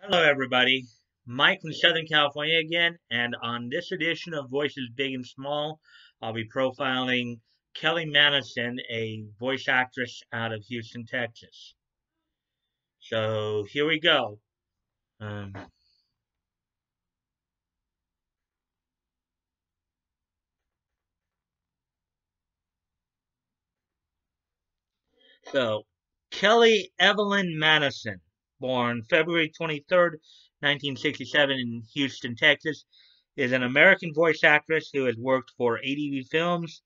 Hello, everybody. Mike from Southern California again, and on this edition of Voices Big and Small, I'll be profiling Kelly Manison, a voice actress out of Houston, Texas. So here we go. Um, so, Kelly Evelyn Manison, born February 23rd, 1967, in Houston, Texas, is an American voice actress who has worked for ADV Films,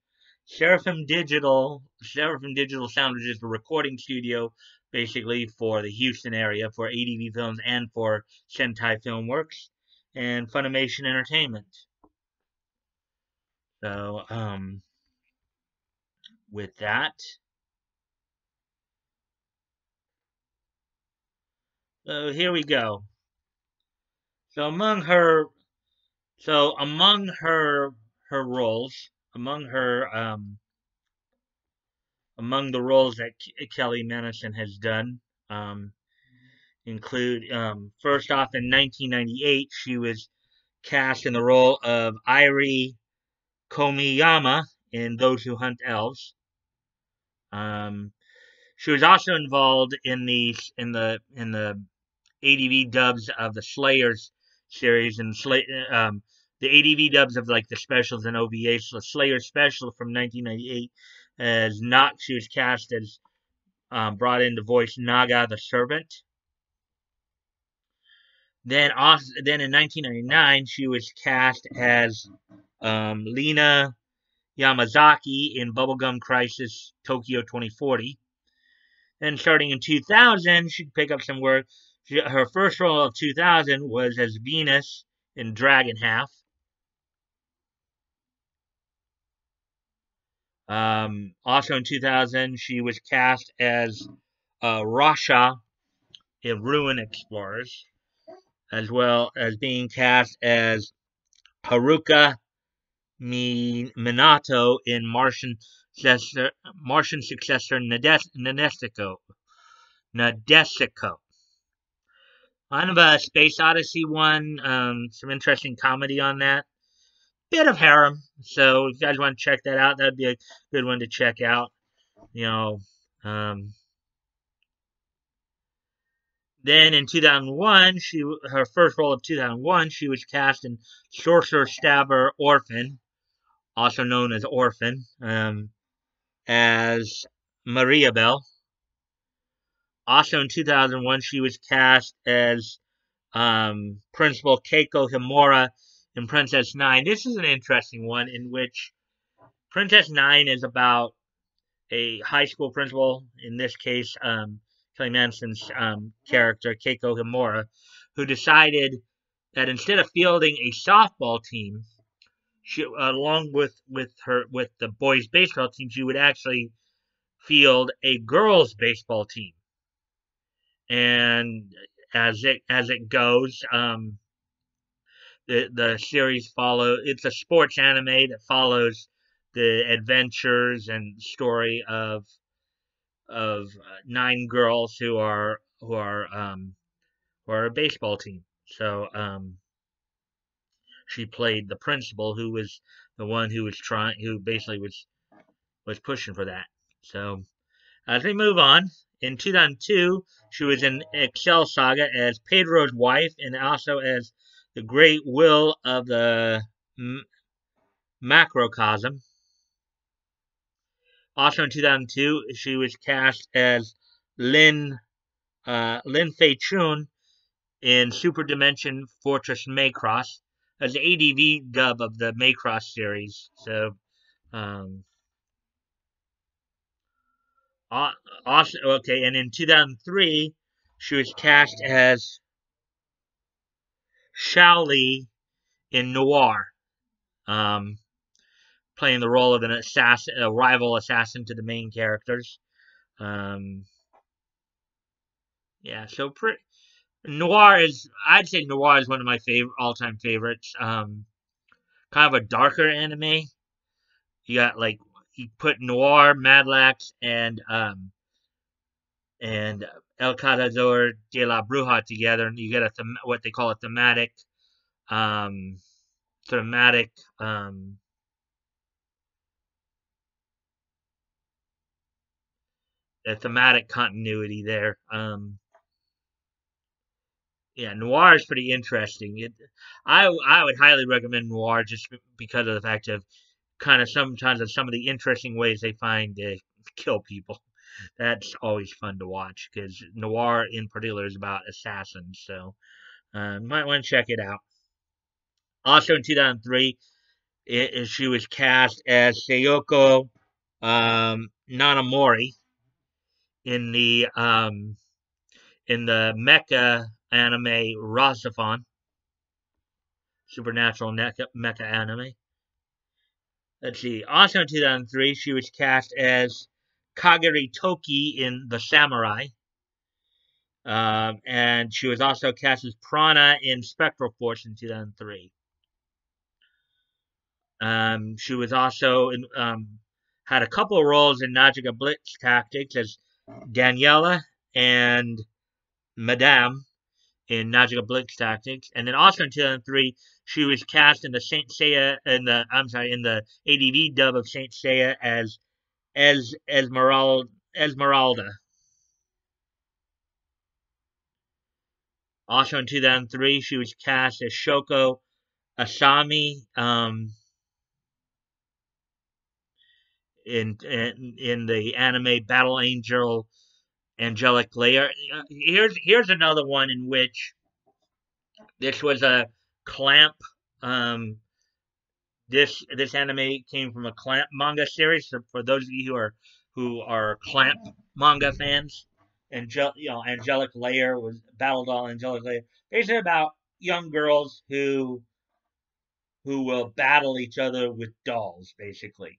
Seraphim Digital Sound, which is the recording studio basically for the Houston area for ADV Films and for Sentai Filmworks, and Funimation Entertainment. So, with that, so here we go. So among roles, among the roles that Kelly Manison has done, um, include first off in 1998 she was cast in the role of Irie Komiyama in Those Who Hunt Elves. Um, she was also involved in the ADV dubs of the Slayers series and the ADV dubs of like the specials and OVAs. So the Slayer special from 1998 as not she was cast as brought in to voice Naga the Servant. Then in 1999 she was cast as Lina Yamazaki in Bubblegum Crisis Tokyo 2040. Then starting in 2000, she'd pick up some work. Her first role of 2000 was as Venus in Dragon Half. Also in 2000, she was cast as Rasha in Ruin Explorers, as well as being cast as Haruka Minato in Martian successor Nadesico. Kind of a Space Odyssey one. Some interesting comedy on that. Bit of harem. So if you guys want to check that out, that'd be a good one to check out. You know, um, then in 2001, her first role of 2001, she was cast in Sorcerer Stabber Orphan, also known as Orphan, as Maria Bell. Also in 2001, she was cast as Principal Keiko Himura in Princess Nine. This is an interesting one in which Princess Nine is about a high school principal, in this case, Kelly Manison's character, Keiko Himura, who decided that instead of fielding a softball team, along with the boys' baseball team, she would actually field a girls' baseball team. And as it goes, the series it's a sports anime that follows the adventures and story of nine girls who are a baseball team. So she played the principal, who was the one who basically was pushing for that. So as we move on, in 2002, she was in Excel Saga as Pedro's wife and also as the Great Will of the Macrocosm. Also in 2002, she was cast as Lin Fei Chun in Super Dimension Fortress Macross as the ADV dub of the Macross series. So, um, also okay, and in 2003, she was cast as Xiao Li in Noir, um, playing the role of an assassin, a rival assassin to the main characters. Um, yeah, so I'd say Noir is one of my favorite all-time favorites. Kind of a darker anime. You got like you put Noir, Madlax, and and El Cazador de la Bruja together, and you get what they call um, thematic, um, a thematic continuity there. Yeah, noir is pretty interesting. I would highly recommend noir just because of the fact of kind of sometimes of some of the interesting ways they find to kill people. That's always fun to watch because noir in particular is about assassins. So might want to check it out. Also in 2003, she was cast as Sayoko Nanamori in the mecha anime Rasafan, supernatural mecha anime. Let's see. Also in 2003, she was cast as Kagari Toki in The Samurai. And she was also cast as Prana in Spectral Force in 2003. She was also had a couple of roles in Najiga Blitz Tactics as Daniela and Madame in Najiga Blitz Tactics, and then also in 2003 she was cast in the Saint Seiya in the ADV dub of Saint Seiya as Esmeralda. Also in 2003 she was cast as Shoko Asami in the anime Battle Angel Angelic Layer. Here's another one in which this was a clamp. Um, this anime came from a clamp manga series. So for those of you who are clamp manga fans, Angelic Layer was Battle Doll Angelic Layer. Basically about young girls who will battle each other with dolls, basically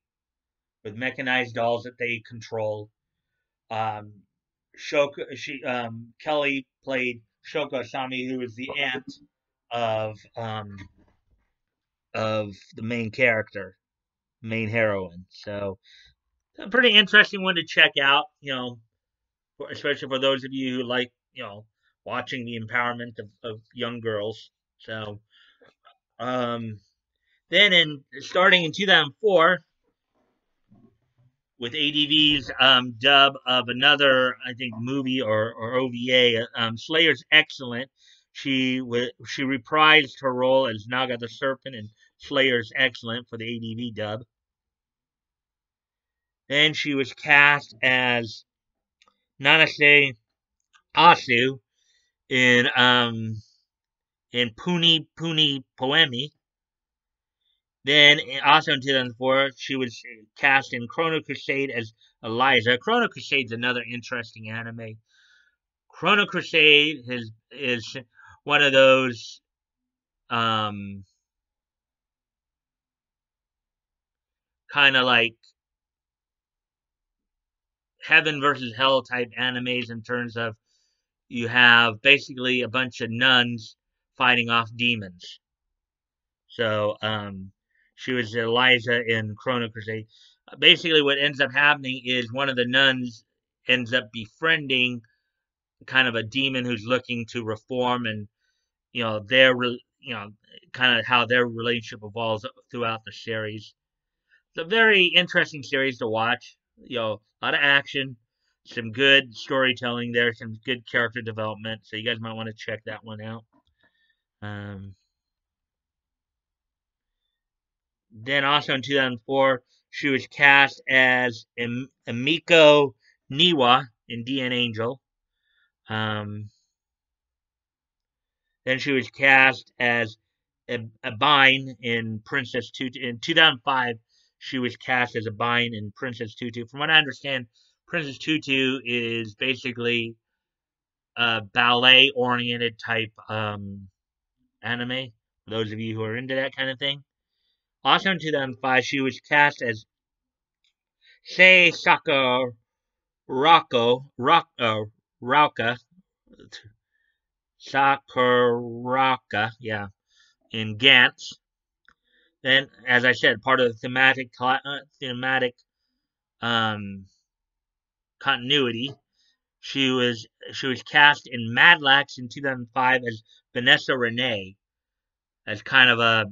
with mechanized dolls that they control. Um, Kelly played Shoko Asami, who is the aunt of um, of the main character, main heroine. So a pretty interesting one to check out. Especially for those of you who like watching the empowerment of young girls. So um, then in starting in 2004 with ADV's dub of another, I think, movie or OVA, Slayer's Excellent. She reprised her role as Naga the Serpent in Slayer's Excellent for the ADV dub. Then she was cast as Nanase Asu in Puni Puni Poemi. Then also in 2004, she was cast in Chrono Crusade as Eliza. Chrono Crusade is another interesting anime. Chrono Crusade is one of those um, kind of like heaven versus hell type animes in terms of you have basically a bunch of nuns fighting off demons. So she was Eliza in Chrono Crusade. Basically, what ends up happening is one of the nuns ends up befriending kind of a demon who's looking to reform, and kind of how their relationship evolves throughout the series. It's a very interesting series to watch. A lot of action, some good storytelling there, some good character development. So you guys might want to check that one out. Um, then also in 2004, she was cast as Emiko Niwa in DN Angel. Um, then she was cast as Abine in Princess Tutu. In 2005, she was cast as Abine in Princess Tutu. From what I understand, Princess Tutu is basically a ballet-oriented type anime. For those of you who are into that kind of thing. Also in 2005, she was cast as Sei Sakurako Rauka Sakuraka, yeah, in Gantz. Then, as I said, part of the thematic um, continuity. She was cast in Mad Lax in 2005 as Vanessa Renee, as kind of a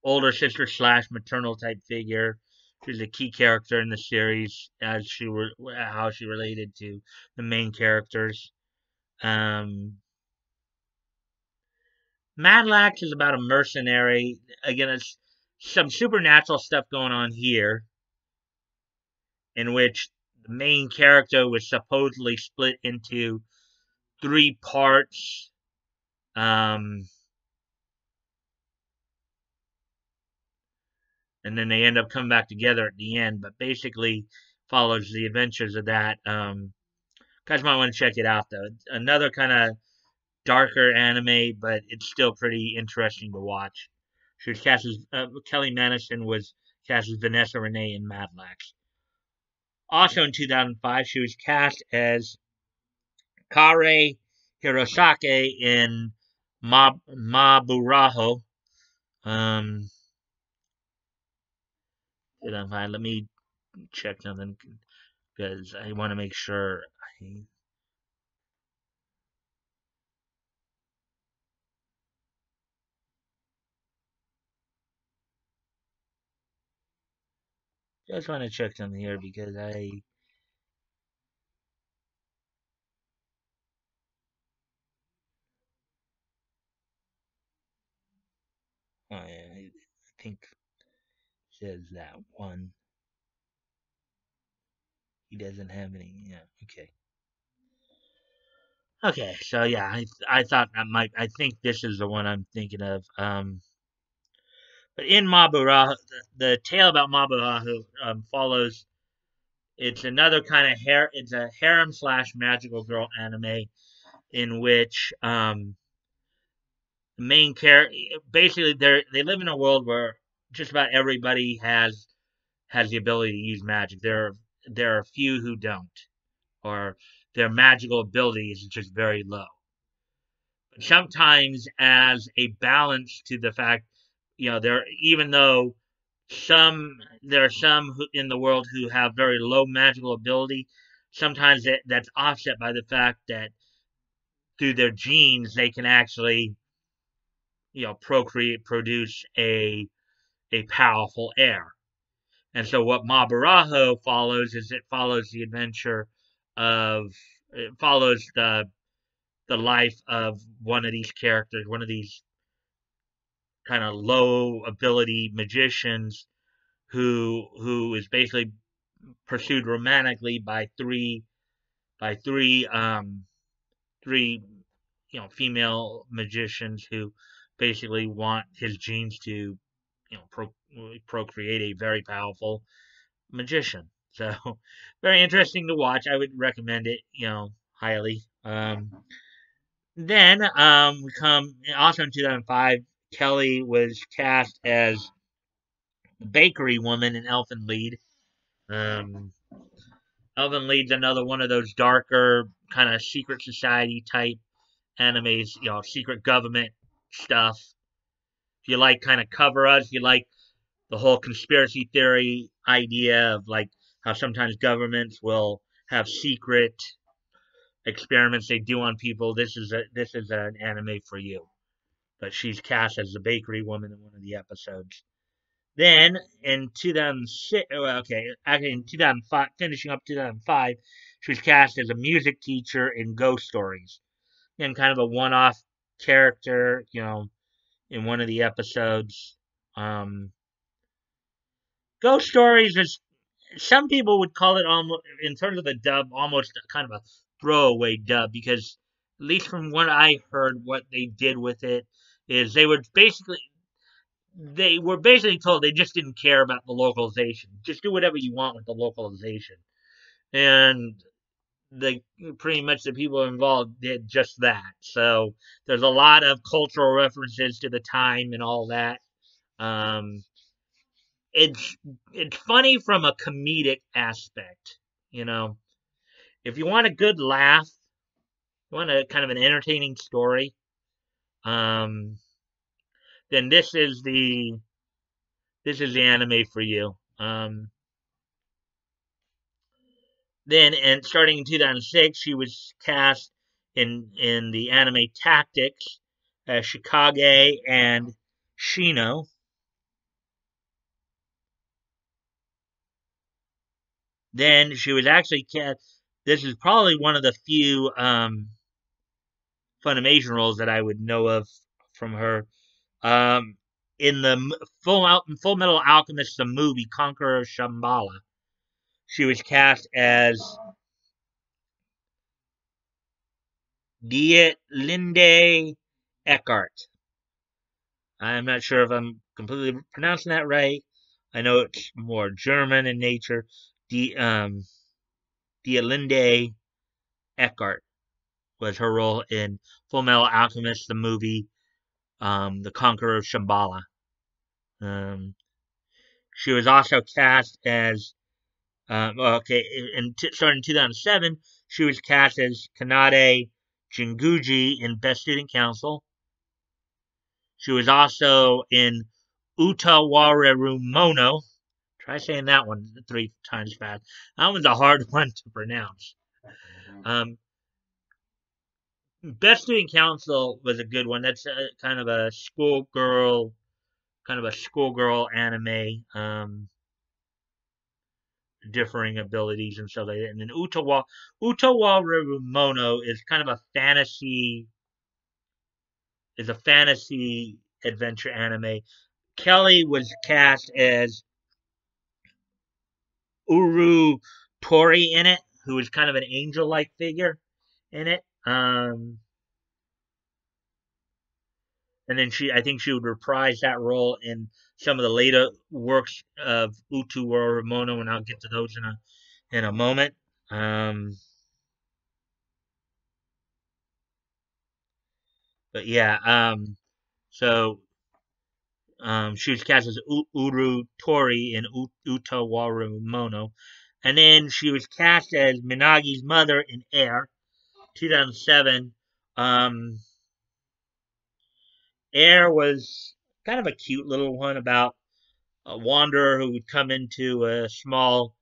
older sister slash maternal type figure. She was a key character in the series as she were how she related to the main characters. Um, Mad Lax is about a mercenary. Again, it's some supernatural stuff going on here, in which the main character was supposedly split into three parts. Um, and then they end up coming back together at the end, but basically follows the adventures of that. Guys might want to check it out though. It's another kind of darker anime, but it's still pretty interesting to watch. She was cast as Kelly Manison was cast as Vanessa Renee in Mad Lax. Also in 2005, she was cast as Kare Hirosake in Maburaho. Um, 2005. Let me check something because I want to make sure. I just want to check something here because I think it says that one. He doesn't have any. Yeah. Okay. Okay. So yeah, I thought that might. I think this is the one I'm thinking of. But in Maburaho, the tale about Maburaho follows. It's another kind of hair. It's a harem slash magical girl anime in which the main character basically they live in a world where just about everybody has the ability to use magic. There are a few who don't, or their magical ability is just very low. But sometimes, as a balance to the fact, there even though there are some in the world who have very low magical ability, sometimes that's offset by the fact that through their genes they can actually produce a powerful heir. And so what Mabarajo follows is it follows the adventure of it follows the life of one of these characters, one of these kind of low ability magicians who is basically pursued romantically by three female magicians who basically want his genes to procreate a very powerful magician. So very interesting to watch. I would recommend it, highly. Then we come also in 2005. Kelly was cast as the bakery woman in Elfin Lied. Um, Elfin Lied's another one of those darker kind of secret society type animes, secret government stuff. If you like kind of cover us, you like the whole conspiracy theory idea of like how sometimes governments will have secret experiments they do on people. This is an anime for you. But she's cast as the bakery woman in one of the episodes. Then in 2006, well, okay, actually in 2005, finishing up 2005, she was cast as a music teacher in Ghost Stories, and kind of a one-off character, in one of the episodes. Um, Ghost Stories is some people would call it almost, in terms of the dub, almost kind of a throwaway dub because at least from what I heard, what they did with it is they were basically told they just didn't care about the localization. Just do whatever you want with the localization, and the pretty much the people involved did just that. So there's a lot of cultural references to the time and all that. Um, it's it's funny from a comedic aspect, you know. If you want a good laugh, you want a kind of an entertaining story, um, then this is the anime for you. Then, and starting in 2006, she was cast in the anime Tactics as Shikage and Shino. Then she was actually cast. This is probably one of the few Funimation roles that I would know of from her. Um, in the Full Metal Alchemist, the movie Conqueror of Shambhala, she was cast as Linde Eckhart. I'm not sure if I'm completely pronouncing that right. I know it's more German in nature. Linde Eckhart was her role in Full Metal Alchemist, the movie, The Conqueror of Shambhala. Um, she was also cast as, starting in 2007, she was cast as Kanade Jinguji in Best Student Council. She was also in Utawarerumono. Try saying that one 3 times fast. That one's a hard one to pronounce. Um, Best Student Council was a good one. That's kind of a schoolgirl anime, differing abilities and stuff like that. And then Utawarerumono is kind of a fantasy adventure anime. Kelly was cast as Uru Tori in it, who is kind of an angel-like figure in it. And then I think she would reprise that role in some of the later works of Utu or Ramono, and I'll get to those in a moment. But yeah, so she was cast as Uru Tori in Utawaru Mono. And then she was cast as Minagi's mother in Air, 2007. Air was kind of a cute little one about a wanderer who would come into a small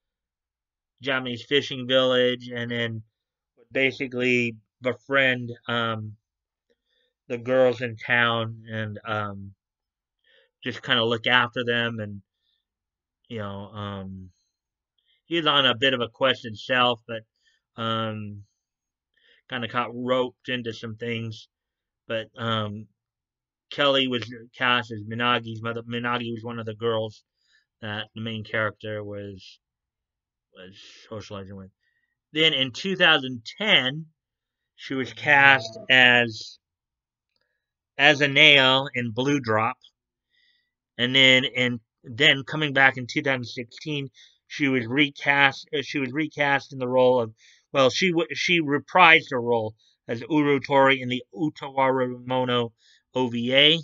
Japanese fishing village and then would basically befriend the girls in town and just kind of look after them. And you know, he was on a bit of a quest himself, but um, kind of got roped into some things. But Kelly was cast as Minagi's mother. Minagi was one of the girls that the main character was socializing with. Then in 2010, she was cast as a nail in Blue Drop, and then coming back in 2016, she was recast. She was recast in the role of, well, she reprised her role as Uru Tori in the Utawaru Mono OVA.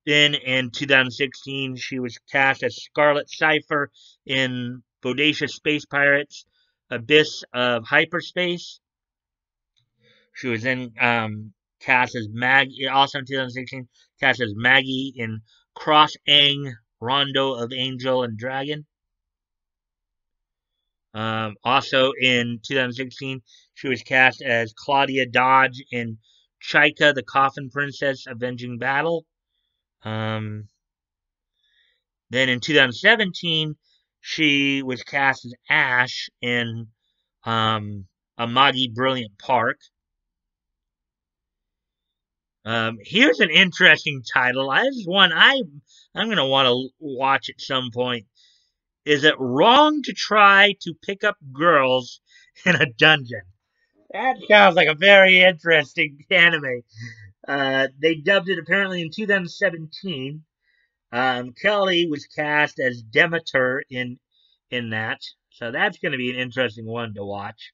Then in 2016, she was cast as Scarlet Cipher in Bodacious Space Pirates: Abyss of Hyperspace. She was then cast as Maggie, also in 2016, cast as Maggie in Cross Ang Rondo of Angel and Dragon. Also in 2016, she was cast as Claudia Dodge in Chaika, the Coffin Princess Avenging Battle. Then in 2017, she was cast as Ash in Amagi Brilliant Park. Here's an interesting title. This is one I'm gonna want to watch at some point. Is it wrong to try to pick up girls in a dungeon? That sounds like a very interesting anime. They dubbed it apparently in 2017. Kelly was cast as Demeter in that, so that's going to be an interesting one to watch.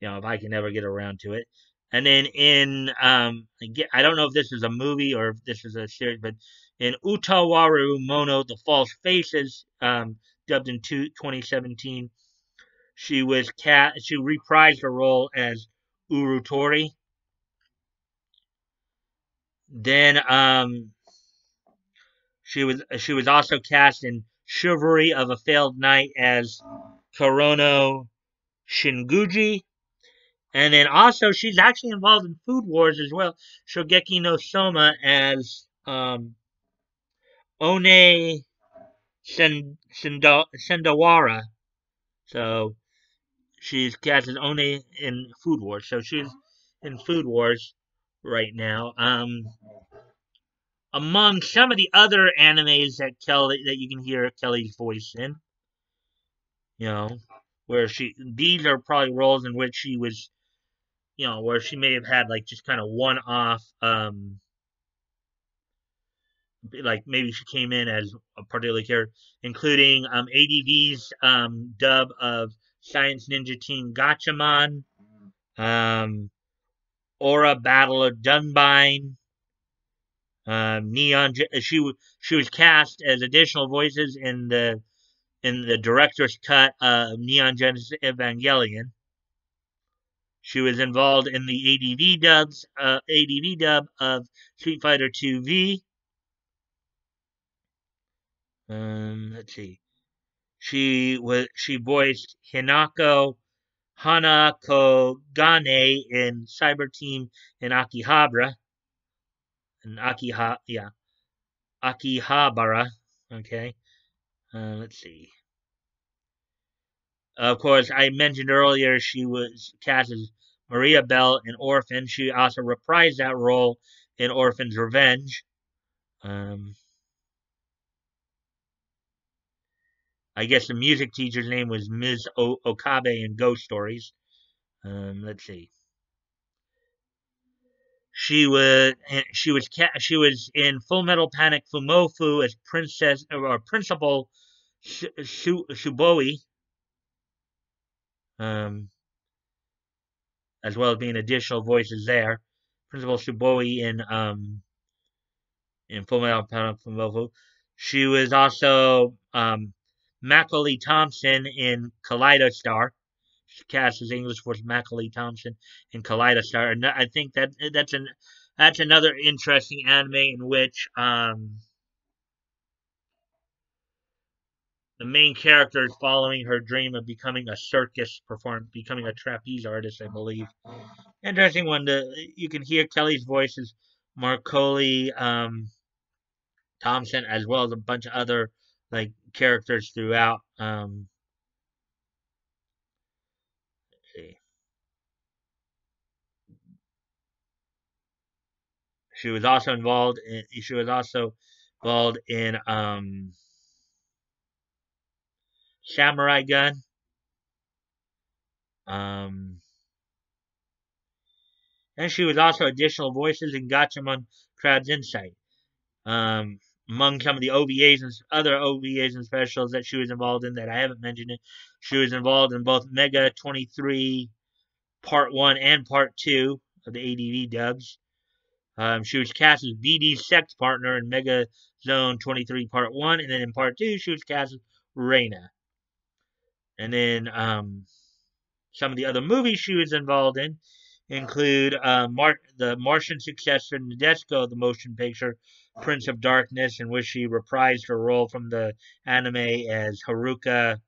If I can ever get around to it. And then I don't know if this is a movie or if this is a series, but in Utawaru Mono, The False Faces, dubbed in 2017, she reprised her role as Urutori. Then she was also cast in Chivalry of a Failed Knight as Korono Shinguji. And then also, she's actually involved in Food Wars as well. Shogeki no Soma as One Sendawara. So she's cast as One in Food Wars. So she's in Food Wars right now. Among some of the other animes that you can hear Kelly's voice in, where these are probably roles in which she was, where she may have had like just kind of one-off, like maybe she came in as a particular character, including ADV's dub of Science Ninja Team Gatchaman, Aura Battle of Dunbine, Neon. She was cast as additional voices in the director's cut of Neon Genesis Evangelion. She was involved in the ADV dub of Street Fighter 2V. Let's see. She voiced Hinako Hanako-gane in Cyber Team in Akihabara. Akihabara. Okay. Let's see. Of course, I mentioned earlier she was cast as Maria Bell in Orphan. She also reprised that role in Orphan's Revenge. I guess the music teacher's name was Ms. Okabe in Ghost Stories. Let's see. She was in Full Metal Panic Fumofu as Princess or Principal Suboi, as well as being additional voices there. Principal Suboi in Full Metal Panic Fumofu. She was also Macaulay Thompson in Kaleidostar. She cast as English voice Macaulay Thompson in Kaleidostar, and I think that's another interesting anime in which the main character is following her dream of becoming a circus performer, becoming a trapeze artist, I believe. Interesting one. You can hear Kelly's voice as Macaulay Thompson, as well as a bunch of other like characters throughout. Let's see. She was also involved in Samurai Gun. And she was also additional voices in Gatchaman Crowd's Insight. Among some of the OVAs and other OVAs and specials that she was involved in that I haven't mentioned it, she was involved in both Mega 23 Part 1 and Part 2 of the ADV dubs. She was cast as BD's sex partner in Mega Zone 23 Part 1, and then in Part 2, she was cast as Reina. And then some of the other movies she was involved in include the Martian successor Nadeshiko of the motion picture Prince of Darkness, in which she reprised her role from the anime as Haruka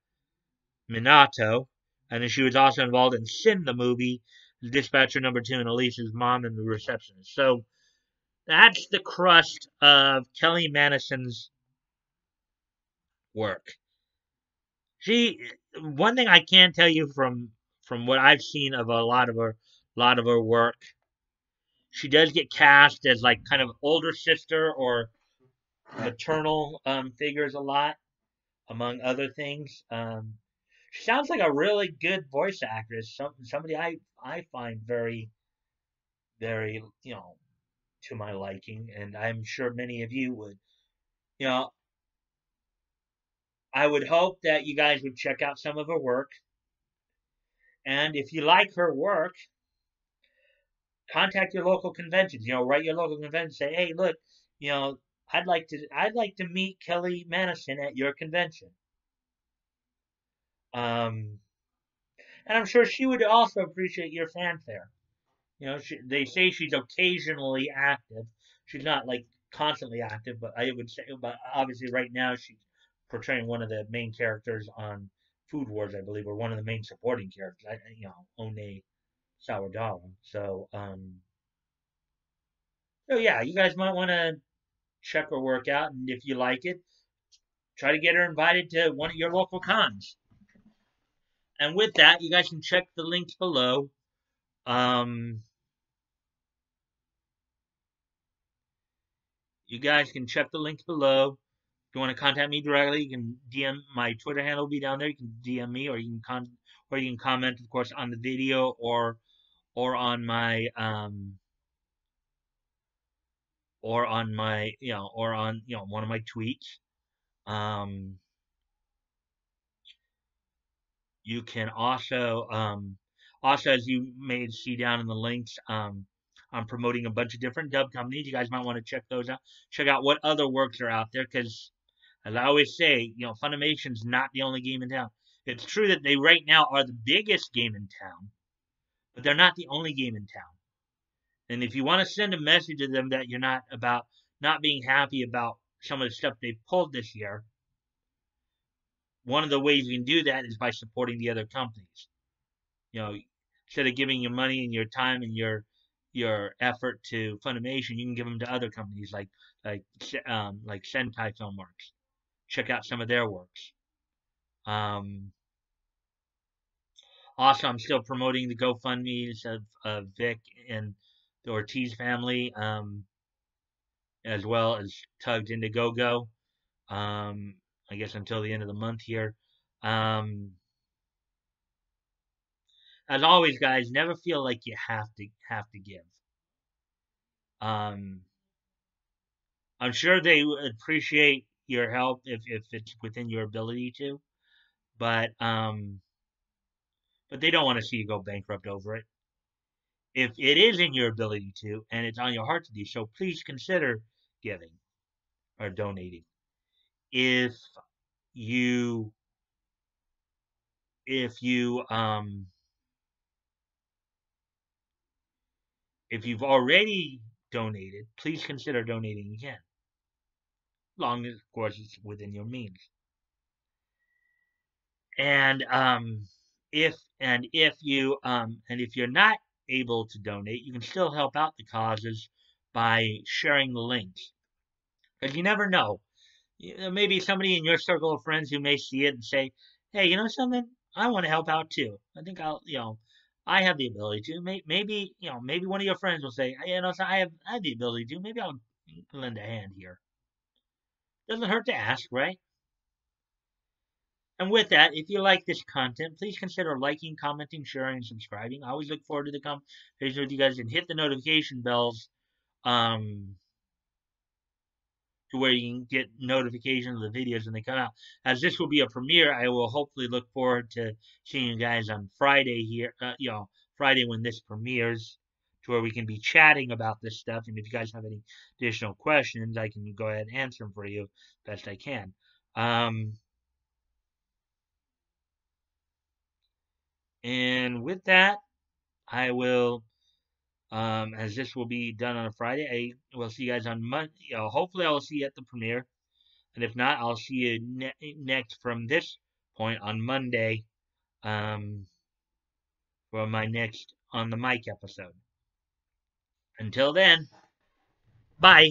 Minato. And then she was also involved in Sin, the movie, Dispatcher Number 2, and Elise's mom and the receptionist. So that's the crust of Kelly Manison's work. One thing I can tell you from what I've seen of a lot of her work, she does get cast as like kind of older sister or maternal figures a lot, among other things. She sounds like a really good voice actress. Somebody I find very, very, to my liking, and I'm sure many of you would. You know, I would hope that you guys would check out some of her work, and if you like her work, contact your local conventions. Write your local convention. Say, hey, look, I'd like to meet Kelly Manison at your convention. And I'm sure she would also appreciate your fanfare. They say she's occasionally active. She's not like constantly active, but I would say, but obviously right now she's portraying one of the main characters on Food Wars, I believe, or one of the main supporting characters. One Sourdough. So yeah, you guys might want to check her work out, and if you like it, try to get her invited to one of your local cons. And with that, you guys can check the links below. Um, you guys can check the links below. If you want to contact me directly, you can DM. My Twitter handle will be down there. You can DM me, or you can comment, of course, on the video, or on my or on my or on one of my tweets. Um, you can also, as you may see down in the links, I'm promoting a bunch of different dub companies. You guys might want to check those out. Check out what other works are out there, because as I always say, Funimation's not the only game in town. It's true that they right now are the biggest game in town, but they're not the only game in town. And if you want to send a message to them that you're not being happy about some of the stuff they've pulled this year, one of the ways you can do that is by supporting the other companies. Instead of giving your money and your time and your effort to Funimation, you can give them to other companies like Sentai Filmworks. Check out some of their works. Also, I'm still promoting the GoFundMe's of Vic and the Ortiz family, as well as Tugged into Go-Go. I guess until the end of the month here. As always, guys, never feel like you have to give. I'm sure they appreciate your help if it's within your ability to, but they don't want to see you go bankrupt over it. If it is in your ability to, and it's on your heart to do so, please consider giving or donating. If you if you if you've already donated, please consider donating again. Long as, of course, it's within your means. And if you're not able to donate, you can still help out the causes by sharing the links. Because you never know. Maybe somebody in your circle of friends who may see it and say, "Hey, you know something? I want to help out too. I think I have the ability to. Maybe maybe one of your friends will say, so I have the ability to. Maybe I'll lend a hand here. Doesn't hurt to ask, right?" And with that, if you like this content, please consider liking, commenting, sharing, and subscribing. I always look forward to the conversation with you guys, and hit the notification bells um, to where you can get notifications of the videos when they come out. As this will be a premiere, I will hopefully look forward to seeing you guys on Friday here, Friday when this premieres, to where we can be chatting about this stuff. And if you guys have any additional questions, I can go ahead and answer them for you best I can. And with that, I will, as this will be done on a Friday, I will see you guys on Monday. Hopefully, I will see you at the premiere. And if not, I'll see you next from this point on Monday for my next On the Mic episode. Until then, bye.